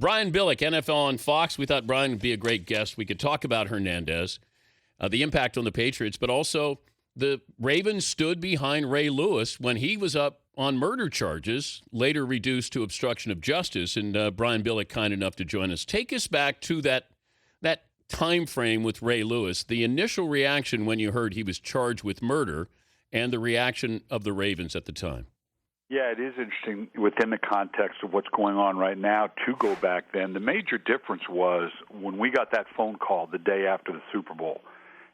Brian Billick, NFL on Fox. We thought Brian would be a great guest. We could talk about Hernandez, the impact on the Patriots, but also the Ravens stood behind Ray Lewis when he was up on murder charges, later reduced to obstruction of justice. And Brian Billick, kind enough to join us. Take us back to that time frame with Ray Lewis, the initial reaction when you heard he was charged with murder, and the reaction of the Ravens at the time. Yeah, it is interesting within the context of what's going on right now to go back then. The major difference was when we got that phone call the day after the Super Bowl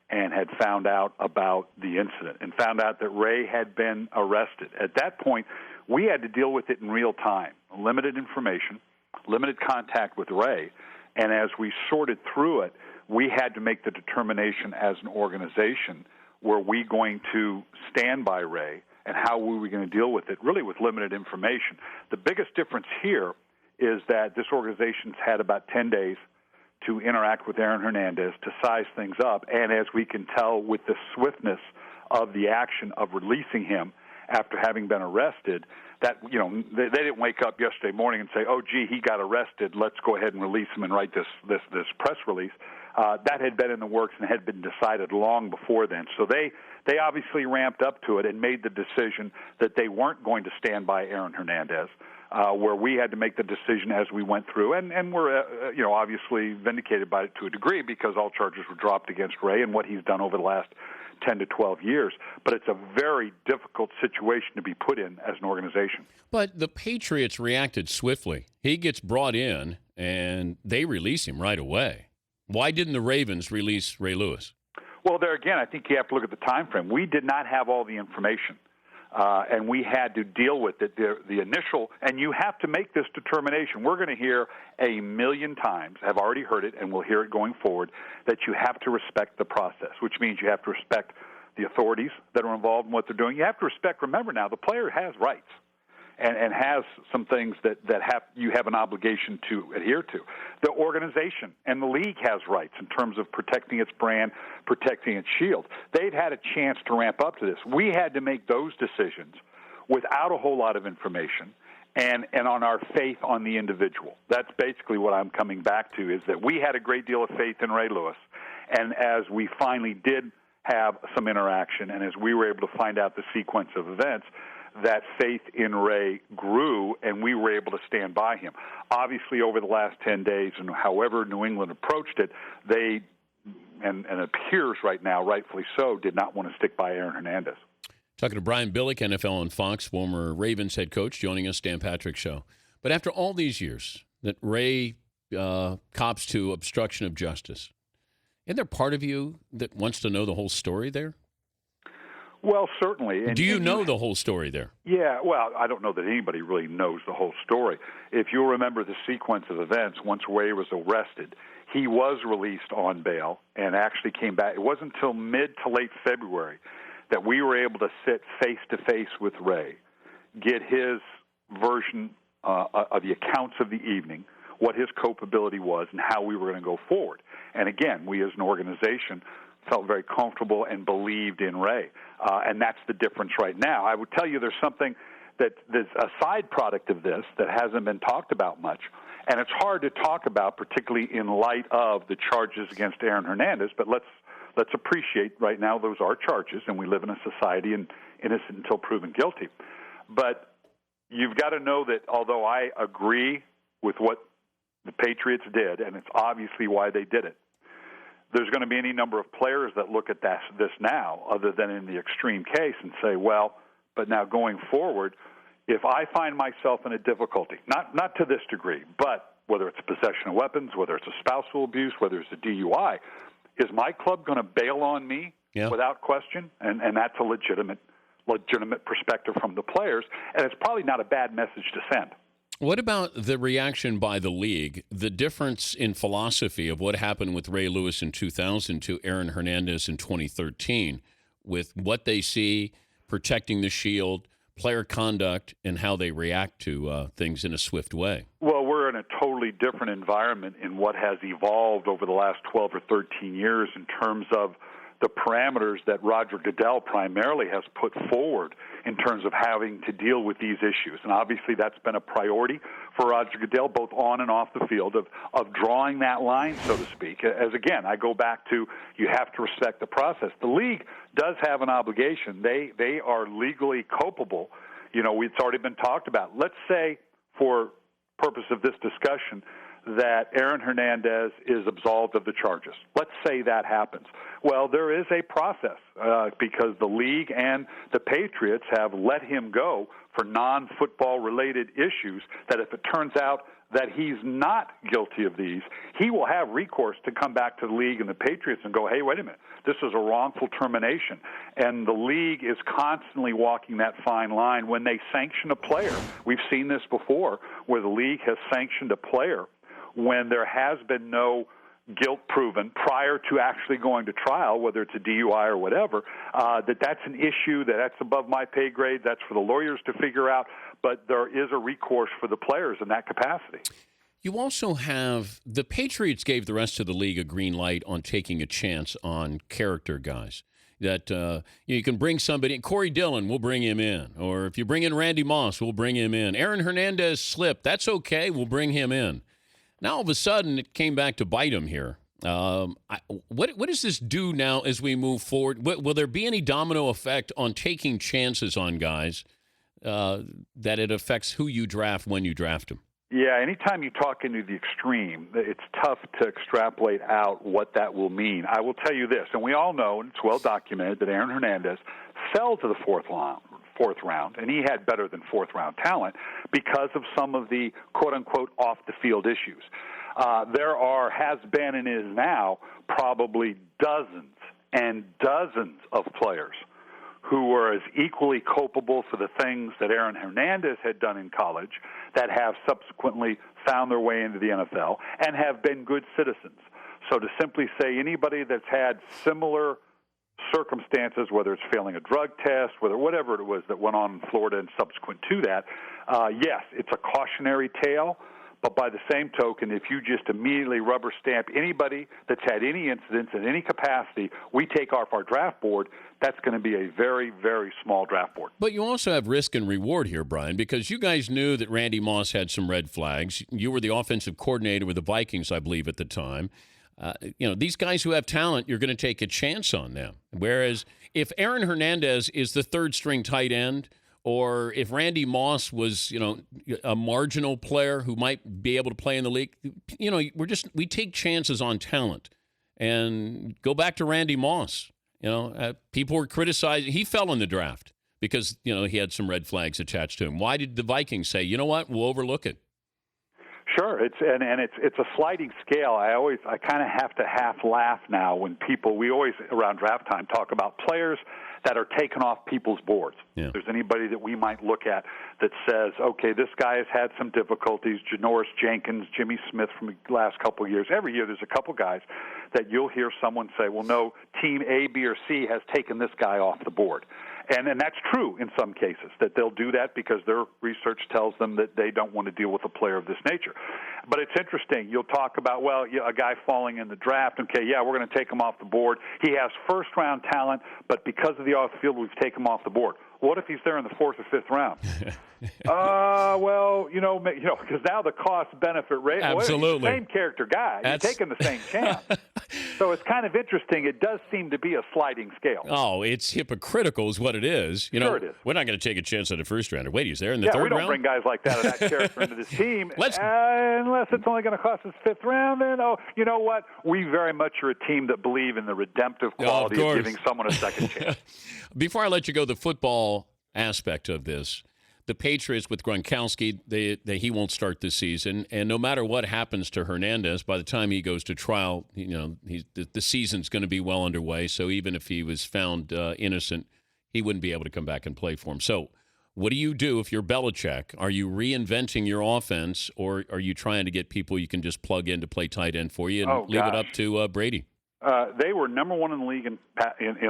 and had found out about the incident and found out that Ray had been arrested. At that point, we had to deal with it in real time, limited information, limited contact with Ray. And as we sorted through it, we had to make the determination as an organization, were we going to stand by Ray and how were we going to deal with it, really with limited information. The biggest difference here is that this organization's had about 10 days to interact with Aaron Hernandez to size things up, and as we can tell with the swiftness of the action of releasing him after having been arrested, that, you know, they didn't wake up yesterday morning and say, oh, gee, he got arrested, let's go ahead and release him and write this press release. That had been in the works and had been decided long before then. So they obviously ramped up to it and made the decision that they weren't going to stand by Aaron Hernandez, where we had to make the decision as we went through. And we're, obviously vindicated by it to a degree because all charges were dropped against Ray and what he's done over the last 10 to 12 years. But it's a very difficult situation to be put in as an organization. But the Patriots reacted swiftly. He gets brought in, and they release him right away. Why didn't the Ravens release Ray Lewis? Well, there again, I think you have to look at the time frame. We did not have all the information, and we had to deal with it. The initial, and you have to make this determination. We're going to hear a million times, have already heard it, and we'll hear it going forward, that you have to respect the process, which means you have to respect the authorities that are involved in what they're doing. You have to respect, remember now, the player has rights and has some things that you have an obligation to adhere to. The organization and the league has rights in terms of protecting its brand, protecting its shield. They've had a chance to ramp up to this. We had to make those decisions without a whole lot of information and on our faith on the individual. That's basically what I'm coming back to, is that we had a great deal of faith in Ray Lewis, and as we finally did have some interaction and as we were able to find out the sequence of events, that faith in Ray grew, and we were able to stand by him. Obviously, over the last 10 days, and however New England approached it, they, and it appears right now, rightfully so, did not want to stick by Aaron Hernandez. Talking to Brian Billick, NFL on Fox, former Ravens head coach, joining us, Dan Patrick Show. But after all these years that Ray cops to obstruction of justice, isn't there part of you that wants to know the whole story there? Well, certainly. Do you know the whole story there? Yeah, well, I don't know that anybody really knows the whole story. If you'll remember the sequence of events, once Ray was arrested, he was released on bail and actually came back. It wasn't until mid to late February that we were able to sit face-to-face with Ray, get his version of the accounts of the evening, what his culpability was, and how we were going to go forward. And again, we as an organization felt very comfortable and believed in Ray. And that's the difference right now. I would tell you there's something that's a side product of this that hasn't been talked about much. And it's hard to talk about, particularly in light of the charges against Aaron Hernandez. But let's appreciate right now those are charges, and we live in a society and innocent until proven guilty. But you've got to know that although I agree with what the Patriots did, and it's obviously why they did it, there's going to be any number of players that look at this now, other than in the extreme case, and say, well, but now going forward, if I find myself in a difficulty, not to this degree, but whether it's possession of weapons, whether it's a spousal abuse, whether it's a DUI, is my club going to bail on me without question? And that's a legitimate perspective from the players, and it's probably not a bad message to send. What about the reaction by the league, the difference in philosophy of what happened with Ray Lewis in 2000 to Aaron Hernandez in 2013, with what they see, protecting the shield, player conduct, and how they react to things in a swift way? Well, we're in a totally different environment in what has evolved over the last 12 or 13 years in terms of the parameters that Roger Goodell primarily has put forward in terms of having to deal with these issues. And obviously that's been a priority for Roger Goodell, both on and off the field, of drawing that line, so to speak. As, again, I go back to you have to respect the process. The league does have an obligation. They are legally culpable. It's already been talked about. Let's say, for purpose of this discussion, that Aaron Hernandez is absolved of the charges. Let's say that happens. Well, there is a process because the league and the Patriots have let him go for non-football related issues, that if it turns out that he's not guilty of these, he will have recourse to come back to the league and the Patriots and go, hey, wait a minute, this is a wrongful termination. And the league is constantly walking that fine line when they sanction a player. We've seen this before where the league has sanctioned a player when there has been no guilt proven prior to actually going to trial, whether it's a DUI or whatever, that's an issue, that's above my pay grade, that's for the lawyers to figure out, but there is a recourse for the players in that capacity. You also have the Patriots gave the rest of the league a green light on taking a chance on character guys. That you can bring somebody, Corey Dillon, we'll bring him in. Or if you bring in Randy Moss, we'll bring him in. Aaron Hernandez slipped, that's okay, we'll bring him in. Now, all of a sudden, it came back to bite him here. What does this do now as we move forward? Will there be any domino effect on taking chances on guys that it affects who you draft when you draft them? Yeah, anytime you talk into the extreme, it's tough to extrapolate out what that will mean. I will tell you this, and we all know, and it's well documented, that Aaron Hernandez fell to the fourth round, and he had better than fourth-round talent because of some of the quote-unquote off-the-field issues. There has been and is now probably dozens and dozens of players who were as equally culpable for the things that Aaron Hernandez had done in college that have subsequently found their way into the NFL and have been good citizens. So to simply say anybody that's had similar circumstances, whether it's failing a drug test, whatever it was that went on in Florida and subsequent to that, yes, it's a cautionary tale. But by the same token, if you just immediately rubber stamp anybody that's had any incidents in any capacity, we take off our draft board, that's going to be a very, very small draft board. But you also have risk and reward here, Brian, because you guys knew that Randy Moss had some red flags. You were the offensive coordinator with the Vikings, I believe, at the time. These guys who have talent, you're going to take a chance on them. Whereas if Aaron Hernandez is the third-string tight end, or if Randy Moss was, a marginal player who might be able to play in the league, we take chances on talent. And go back to Randy Moss. People were criticizing. He fell in the draft because, he had some red flags attached to him. Why did the Vikings say, you know what, we'll overlook it? Sure, it's a sliding scale. I kind of have to half laugh now when we always around draft time talk about players that are taken off people's boards. Yeah. If there's anybody that we might look at that says, okay, this guy has had some difficulties, Janoris Jenkins, Jimmy Smith from the last couple of years. Every year there's a couple guys that you'll hear someone say, well, no, team A, B, or C has taken this guy off the board. And that's true in some cases, that they'll do that because their research tells them that they don't want to deal with a player of this nature. But it's interesting. You'll talk about, a guy falling in the draft. Okay, yeah, we're going to take him off the board. He has first-round talent, but because of the off-field, we've taken him off the board. What if he's there in the fourth or fifth round? Because now the cost-benefit rate. Absolutely. Well, same character guy. You're taking the same chance. So it's kind of interesting. It does seem to be a sliding scale. Oh, it's hypocritical is what it is. Sure it is. We're not going to take a chance on a first-rounder. Wait, he's there in the third round? Yeah, we don't bring guys like that or that character into this team. Unless it's only going to cost us fifth round, then, you know what? We very much are a team that believe in the redemptive quality of giving someone a second chance. Before I let you go, the football aspect of this, the Patriots with Gronkowski, he won't start this season, and no matter what happens to Hernandez, by the time he goes to trial, the season's going to be well underway. So even if he was found innocent, he wouldn't be able to come back and play for him. So what do you do if you're Belichick? Are you reinventing your offense, or are you trying to get people you can just plug in to play tight end for you and leave it up to Brady? They were number one in the league in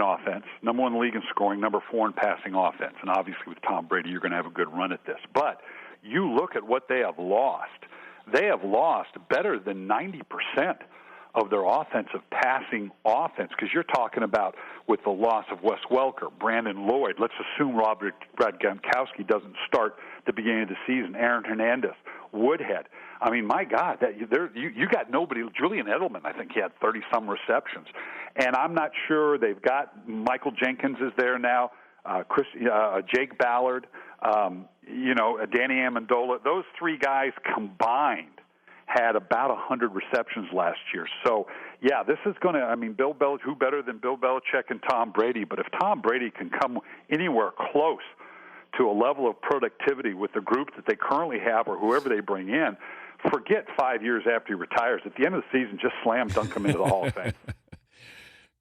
offense, number one in the league in scoring, number 4 in passing offense. And obviously with Tom Brady, you're going to have a good run at this. But you look at what they have lost. They have lost better than 90% of their offensive passing offense, because you're talking about with the loss of Wes Welker, Brandon Lloyd. Let's assume Robert Gronkowski doesn't start the beginning of the season. Aaron Hernandez, Woodhead. I mean, my God, you got nobody. Julian Edelman, I think he had 30-some receptions. And I'm not sure they've got Michael Jenkins is there now, Jake Ballard, Danny Amendola. Those three guys combined had about 100 receptions last year. So, yeah, this is going to, Bill Belichick, who better than Bill Belichick and Tom Brady? But if Tom Brady can come anywhere close to a level of productivity with the group that they currently have or whoever they bring in, forget 5 years after he retires. At the end of the season, just slam dunk him into the Hall of Fame.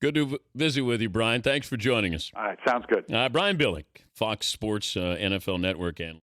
Good to visit with you, Brian. Thanks for joining us. All right, sounds good. Brian Billick, Fox Sports NFL Network analyst.